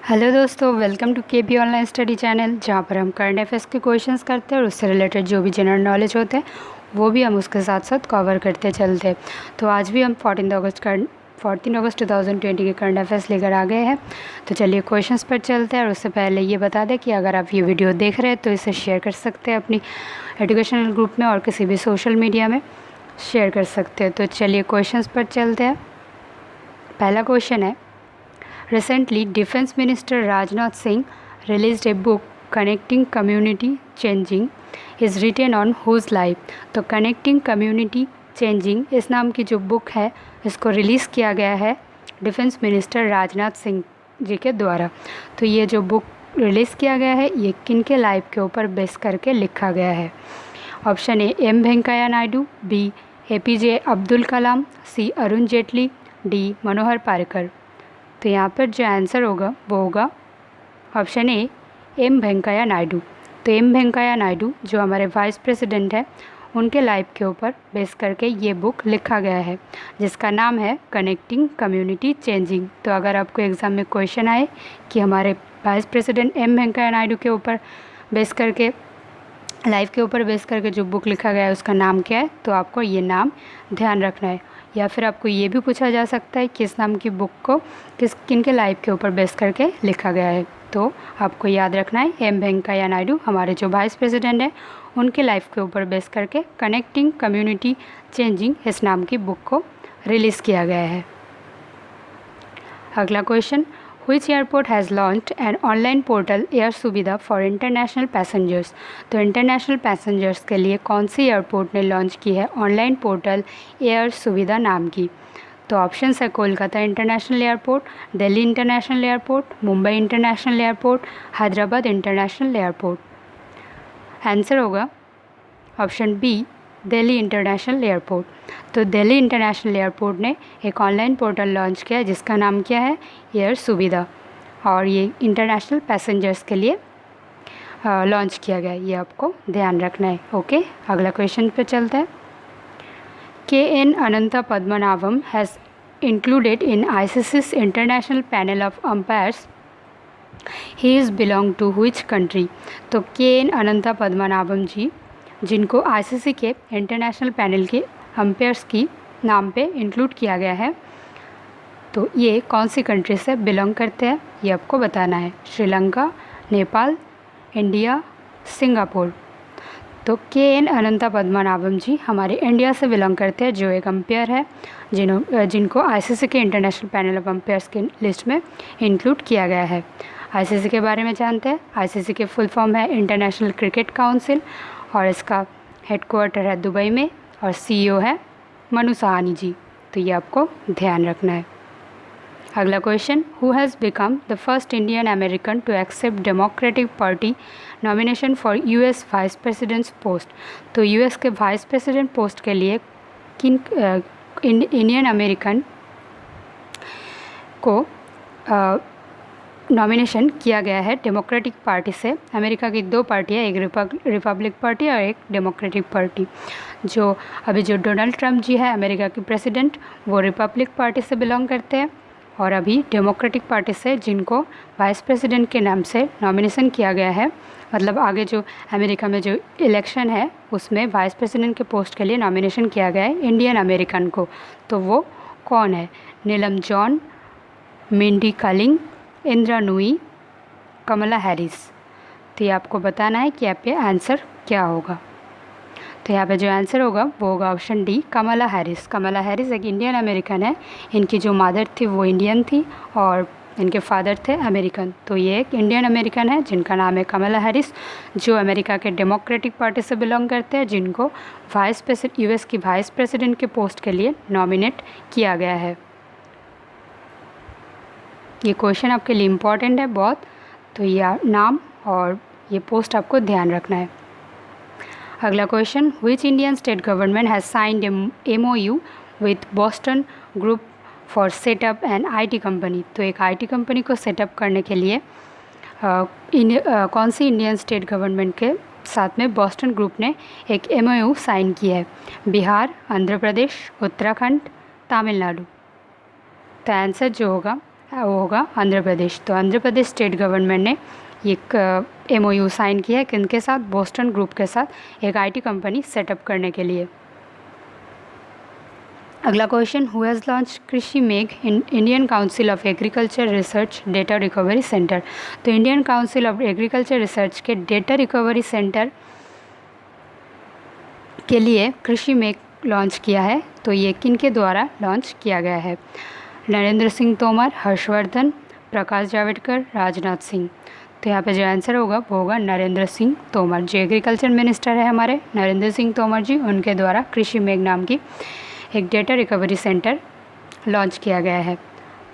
Hello दोस्तों, welcome to KP online study channel, जहाँ पर हम करंट अफेयर्स के क्वेश्चंस करते हैं और उससे रिलेटेड जो भी जनरल नॉलेज होते हैं वो भी हम उसके साथ साथ कवर करते चलते हैं। तो आज भी हम 14 अगस्त 2020 के करंट अफेयर्स लेकर आ गए हैं। तो चलिए क्वेश्चंस पर चलते हैं। और उससे पहले ये बता दें कि अगर आप ये वीडियो देख रहे हैं तो इसे शेयर कर सकते हैं अपनी एजुकेशनल ग्रुप में और किसी भी सोशल मीडिया में शेयर कर सकते हैं। तो चलिए क्वेश्चंस पर चलते हैं। पहला क्वेश्चन है, Recently, Defense Minister Rajnath Singh released a book, Connecting Community Changing, is written on whose life? तो Connecting Community Changing इस नाम की जो बुक है इसको रिलीज़ किया गया है डिफेंस मिनिस्टर राजनाथ सिंह जी के द्वारा। तो ये जो बुक रिलीज़ किया गया है ये किन के लाइफ के ऊपर बेस करके लिखा गया है? Option A M Venkaiah Naidu, B APJ Abdul Kalam, C Arun Jaitley, D Manohar Parrikar. तो यहाँ पर जो आंसर होगा वो होगा option A M Venkaiah Naidu. तो एम वेंकैया नायडू जो हमारे वाइस प्रेसिडेंट है उनके लाइफ के ऊपर बेस करके ये बुक लिखा गया है जिसका नाम है कनेक्टिंग कम्युनिटी चेंजिंग। तो अगर आपको एग्ज़ाम में क्वेश्चन आए कि हमारे vice president M Venkaiah Naidu के ऊपर बेस करके लाइफ के ऊपर बेस करके जो बुक लिखा गया है उसका नाम क्या है, तो आपको ये नाम ध्यान रखना है। या फिर आपको ये भी पूछा जा सकता है कि इस नाम की बुक को किन के लाइफ के ऊपर बेस करके लिखा गया है। तो आपको याद रखना है एम वेंकैया नायडू हमारे जो वाइस प्रेसिडेंट हैं उनके लाइफ के ऊपर बेस करके कनेक्टिंग कम्युनिटी चेंजिंग इस नाम की बुक को रिलीज़ किया गया है। अगला question, Which airport has launched an online portal air सुविधा फॉर इंटरनेशनल पैसेंजर्स? तो इंटरनेशनल पैसेंजर्स के लिए कौन सी एयरपोर्ट ने लॉन्च की है ऑनलाइन पोर्टल एयर सुविधा नाम की? तो ऑप्शंस है Kolkata international airport, Delhi international airport, Mumbai international airport, Hyderabad international airport. Answer होगा option B Delhi international airport. तो दिल्ली इंटरनेशनल एयरपोर्ट ने एक ऑनलाइन पोर्टल लॉन्च किया है जिसका नाम क्या है, एयर सुविधा, और ये इंटरनेशनल पैसेंजर्स के लिए लॉन्च किया गया है, ये आपको ध्यान रखना है। ओके, अगला क्वेश्चन पे चलते हैं। KN Ananta Padmanabham has included in ICC's international panel of umpires, he is belong to which country? तो KN अनंता पद्मनाभम जी जिनको ICC के इंटरनेशनल पैनल के अम्पायर्स की नाम पे इंक्लूड किया गया है, तो ये कौन सी कंट्री से बिलोंग करते हैं ये आपको बताना है। Sri Lanka, Nepal, India, Singapore. तो KN अनंता पद्मनाभम जी हमारे इंडिया से बिलोंग करते हैं, जो एक अम्पायर है जिनको ICC के इंटरनेशनल पैनल ऑफ अम्पायर्स के लिस्ट में इंक्लूड किया गया है। ICC के बारे में जानते हैं। ICC के फुल फॉर्म है इंटरनेशनल क्रिकेट काउंसिल और इसका हेडक्वार्टर है दुबई में और CEO है मनु सहानी जी। तो ये आपको ध्यान रखना है। अगला question, who has become the first Indian American to accept Democratic Party nomination for US vice president's post? तो US के वाइस प्रेसिडेंट पोस्ट के लिए किन इंडियन अमेरिकन को नॉमिनेशन किया गया है डेमोक्रेटिक पार्टी से? अमेरिका की दो पार्टियाँ, एक रिपब्लिक पार्टी और एक डेमोक्रेटिक पार्टी। जो अभी जो डोनाल्ड ट्रंप जी है अमेरिका के प्रेसिडेंट, वो रिपब्लिक पार्टी से बिलोंग करते हैं, और अभी डेमोक्रेटिक पार्टी से जिनको वाइस प्रेसिडेंट के नाम से नॉमिनेशन किया गया है, मतलब आगे जो अमेरिका में जो इलेक्शन है उसमें वाइस प्रेसिडेंट के पोस्ट के लिए नॉमिनेशन किया गया है इंडियन अमेरिकन को। तो वो कौन है? नीलम जॉन, मिंडी कालिंग, इंदिरा नूई, कमला हैरिस। तो ये आपको बताना है कि यहाँ पे आंसर क्या होगा। तो यहाँ पे जो आंसर होगा वो होगा ऑप्शन डी, कमला हैरिस। कमला हैरिस एक इंडियन अमेरिकन है। इनकी जो मदर थी वो इंडियन थी और इनके फादर थे अमेरिकन। तो ये एक इंडियन अमेरिकन है जिनका नाम है कमला हैरिस, जो अमेरिका के डेमोक्रेटिक पार्टी से बिलोंग करते हैं, जिनको US की वाइस प्रेसिडेंट के पोस्ट के लिए नॉमिनेट किया गया है। ये क्वेश्चन आपके लिए इम्पॉर्टेंट है बहुत, तो ये नाम और ये पोस्ट आपको ध्यान रखना है। अगला question, which Indian state government has signed MOU with Boston group for setup an IT company? तो एक IT कंपनी को सेटअप करने के लिए कौन सी इंडियन स्टेट गवर्नमेंट के साथ में बॉस्टन ग्रुप ने एक MOU साइन किया है? बिहार, आंध्र प्रदेश, उत्तराखंड, तमिलनाडु। तो आंसर जो होगा वो होगा आंध्र प्रदेश। तो आंध्र प्रदेश स्टेट गवर्नमेंट ने एक MOU साइन किया है किनके साथ, बोस्टन ग्रुप के साथ, एक IT कंपनी सेटअप करने के लिए। अगला question, who has launch Krishi Megh in Indian council of agriculture research data recovery centre. तो Indian council of agriculture research के डेटा रिकवरी सेंटर के लिए कृषि मेघ लॉन्च किया है। तो ये किनके द्वारा लॉन्च किया गया है, नरेंद्र सिंह तोमर, हर्षवर्धन, प्रकाश जावड़ेकर, राजनाथ सिंह। तो यहाँ पे जो आंसर होगा वो होगा नरेंद्र सिंह तोमर। जो एग्रीकल्चर मिनिस्टर है हमारे नरेंद्र सिंह तोमर जी, उनके द्वारा कृषि मेघ नाम की एक डेटा रिकवरी सेंटर लॉन्च किया गया है।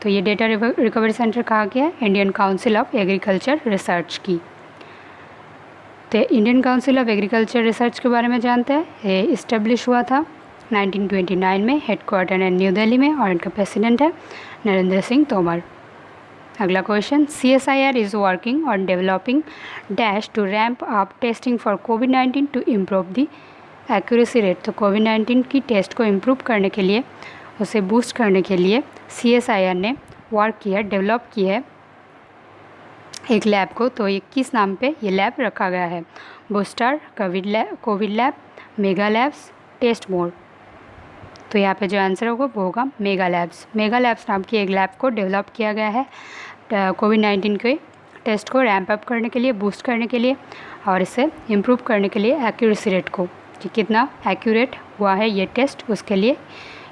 तो ये डेटा रिकवरी सेंटर कहाँ गया है, Indian council of agriculture research की। तो Indian council of agriculture research के बारे में जानते हैं। ये इस्टेब्लिश हुआ था 1929 में, हेडक्वार्टर है न्यू दिल्ली में और इनका प्रेसिडेंट है नरेंद्र सिंह तोमर। अगला question, CSIR is working on developing dash to ramp up testing for कोविड-19 to improve the accuracy rate. तो कोविड-19 की टेस्ट को इम्प्रूव करने के लिए, उसे बूस्ट करने के लिए CSIR ने वर्क किया, डेवलप की है एक लैब को। तो ये किस नाम पे ये लैब रखा गया है, booster, covid lab, mega labs, test mode. तो यहाँ पे जो आंसर होगा वो होगा मेगा लैब्स। मेगा लैब्स नाम की एक लैब को डेवलप किया गया है कोविड-19 के टेस्ट को रैम्प अप करने के लिए, बूस्ट करने के लिए और इसे इम्प्रूव करने के लिए एक्यूरेसी रेट को, कि कितना एक्यूरेट हुआ है ये टेस्ट, उसके लिए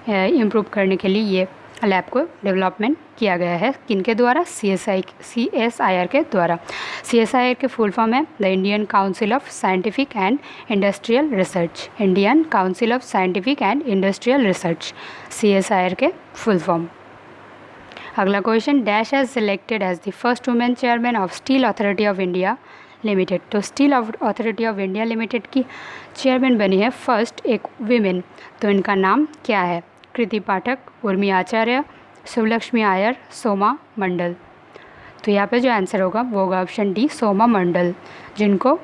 इम्प्रूव करने के लिए ये लैब को डेवलपमेंट किया गया है। किनके द्वारा, CSIR के द्वारा। CSIR के फुल फॉर्म है the Indian council of scientific and industrial research. Indian council of scientific and industrial research, CSIR के फुल फॉर्म। अगला question, dash has selected as the first women chairman of steel authority of India limited. तो steel authority of India limited की chairman बनी है first एक women. तो इनका नाम क्या है, कृति पाठक, उर्मी आचार्य, सुलक्ष्मी आयर, सोमा मंडल। तो यहाँ पे जो आंसर होगा वो होगा ऑप्शन डी, सोमा मंडल, जिनको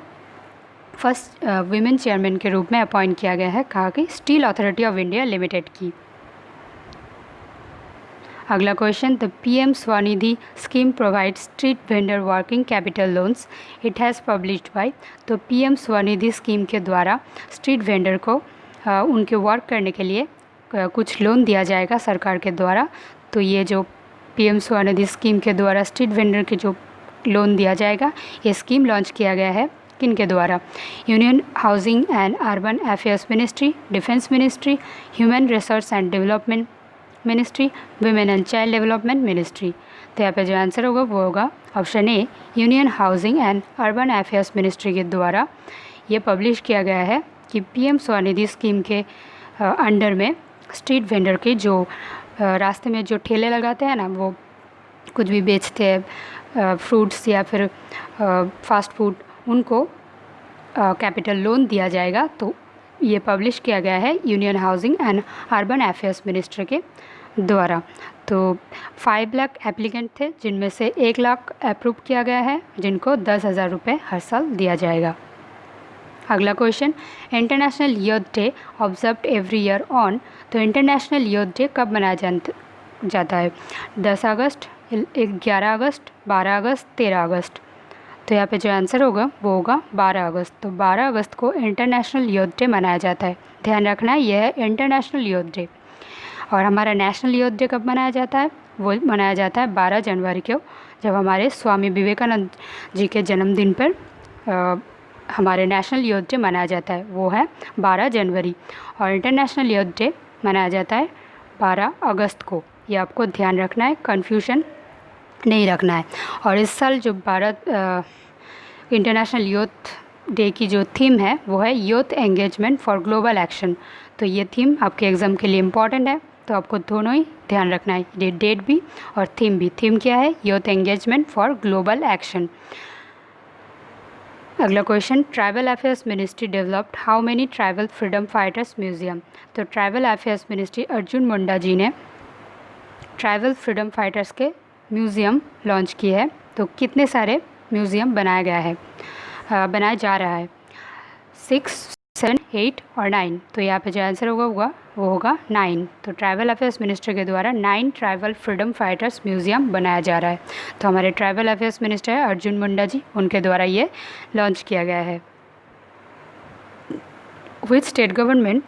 फर्स्ट वीमेन चेयरमैन के रूप में अपॉइंट किया गया है, कहा कि steel authority of India limited की। अगला question, the PM Svanidhi scheme provide street vendor working capital loans, it has published by. तो PM स्वनिधि स्कीम के द्वारा स्ट्रीट वेंडर को उनके वर्क करने के लिए कुछ लोन दिया जाएगा सरकार के द्वारा। तो ये जो PM स्वनिधि स्कीम के द्वारा स्ट्रीट वेंडर के जो लोन दिया जाएगा, ये स्कीम लॉन्च किया गया है किनके द्वारा, union housing and urban affairs ministry, defence ministry, human resource and development ministry, women and child development ministry. तो यहाँ पे जो आंसर होगा वो होगा option A, union housing and urban affairs ministry के द्वारा ये पब्लिश किया गया है कि PM स्वनिधि स्कीम के अंडर में स्ट्रीट वेंडर के जो रास्ते में जो ठेले लगाते हैं ना, वो कुछ भी बेचते हैं फ्रूट्स या फिर फास्ट फूड, उनको कैपिटल लोन दिया जाएगा। तो ये पब्लिश किया गया है union housing and urban affairs ministry के द्वारा। तो 5 लाख एप्लीकेंट थे, जिनमें से 1 लाख अप्रूव किया गया है, जिनको 10,000 रुपये हर साल दिया जाएगा। अगला question, international youth day observed every year on. तो इंटरनेशनल यूथ डे कब मनाया जाता है, 10 अगस्त, 11 अगस्त, 12 अगस्त, 13 अगस्त। तो यहाँ पे जो आंसर होगा वो होगा 12 अगस्त। तो 12 अगस्त को इंटरनेशनल यूथ डे मनाया जाता है, ध्यान रखना है यह है इंटरनेशनल यूथ डे। और हमारा नेशनल यूथ डे कब मनाया जाता है, वो मनाया जाता है 12 जनवरी को, जब हमारे स्वामी विवेकानंद जी के जन्मदिन पर हमारे नेशनल यूथ डे मनाया जाता है, वो है 12 जनवरी। और इंटरनेशनल यूथ डे मनाया जाता है 12 अगस्त को, ये आपको ध्यान रखना है, कन्फ्यूजन नहीं रखना है। और इस साल जो भारत इंटरनेशनल यूथ डे की जो थीम है वो है youth engagement for global action. तो ये थीम आपके एग्ज़ाम के लिए इम्पॉर्टेंट है, तो आपको दोनों ही ध्यान रखना है, ये डेट भी और थीम भी। थीम क्या है, youth engagement for global action. अगला question, tribal affairs ministry developed how many tribal freedom fighters museum. तो tribal affairs ministry Arjun Munda ji ने ट्राइबल फ्रीडम फाइटर्स के म्यूज़ियम लॉन्च किए है। तो कितने सारे म्यूज़ियम बनाया गया है, बनाया जा रहा है, 6, 7, 8 और 9। तो यहाँ पे जो आंसर होगा वो होगा 9। तो ट्राइबल अफेयर्स मिनिस्टर के द्वारा 9 ट्राइबल फ्रीडम फाइटर्स म्यूज़ियम बनाया जा रहा है। तो हमारे ट्राइबल अफेयर्स मिनिस्टर है अर्जुन मुंडा जी, उनके द्वारा ये लॉन्च किया गया है। Which state government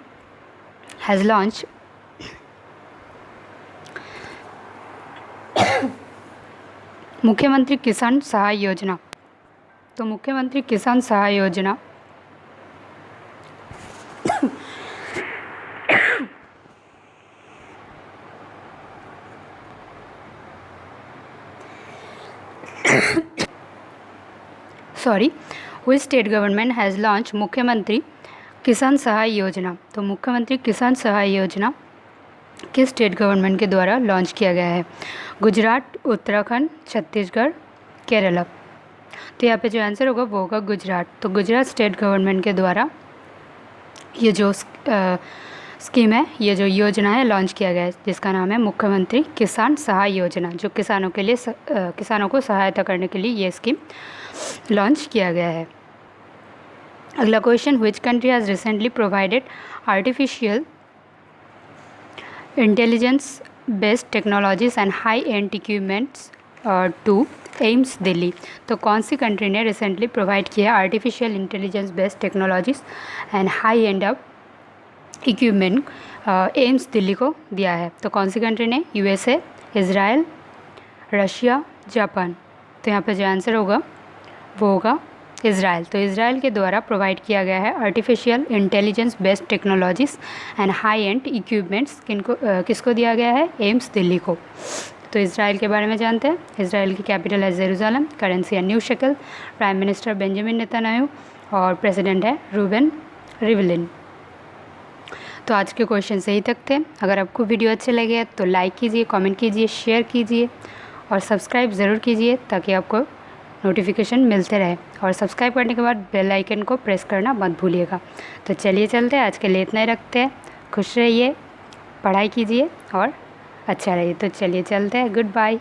has launch मुख्यमंत्री किसान सहाय योजना। तो मुख्यमंत्री किसान सहाय योजना which state government has launched मुख्यमंत्री किसान सहाय योजना। तो मुख्यमंत्री किसान सहाय योजना किस स्टेट गवर्नमेंट के द्वारा लॉन्च किया गया है? गुजरात, उत्तराखंड, छत्तीसगढ़, केरला। तो यहाँ पे जो आंसर होगा वो होगा गुजरात। तो गुजरात स्टेट गवर्नमेंट के द्वारा ये जो स्कीम है, ये जो योजना है लॉन्च किया गया है, जिसका नाम है मुख्यमंत्री किसान सहाय योजना, जो किसानों के लिए किसानों को सहायता करने के लिए ये स्कीम लॉन्च किया गया है। अगला question, which country has recently provided artificial intelligence based technologies and high end equipments to AIIMS Delhi. तो कौन सी कंट्री ने रिसेंटली प्रोवाइड किया artificial intelligence based technologies and high end up equipment AIIMS Delhi को दिया है? तो कौन सी कंट्री ने? USA, Israel, Russia, Japan. तो यहाँ पे जो आंसर होगा वो होगा इज़राइल। तो इज़राइल के द्वारा प्रोवाइड किया गया है artificial intelligence based technologies and high end equipments किसको दिया गया है? एम्स दिल्ली को। तो इज़राइल के बारे में जानते हैं। इज़राइल की कैपिटल है जेरूसलम, करेंसी है new shackle, prime minister Benjamin Netanyahu और प्रेसिडेंट है रूबेन रिवलिन। तो आज के क्वेश्चन यही तक थे। अगर आपको वीडियो अच्छे लगे तो लाइक कीजिए, कमेंट कीजिए, शेयर कीजिए और सब्सक्राइब ज़रूर कीजिए ताकि आपको नोटिफिकेशन मिलते रहे। और सब्सक्राइब करने के बाद बेल आइकन को प्रेस करना मत भूलिएगा। तो चलिए चलते हैं, आज के लिए इतना ही रखते हैं। खुश रहिए, पढ़ाई कीजिए और अच्छा रहिए। तो चलिए चलते हैं, गुड बाय।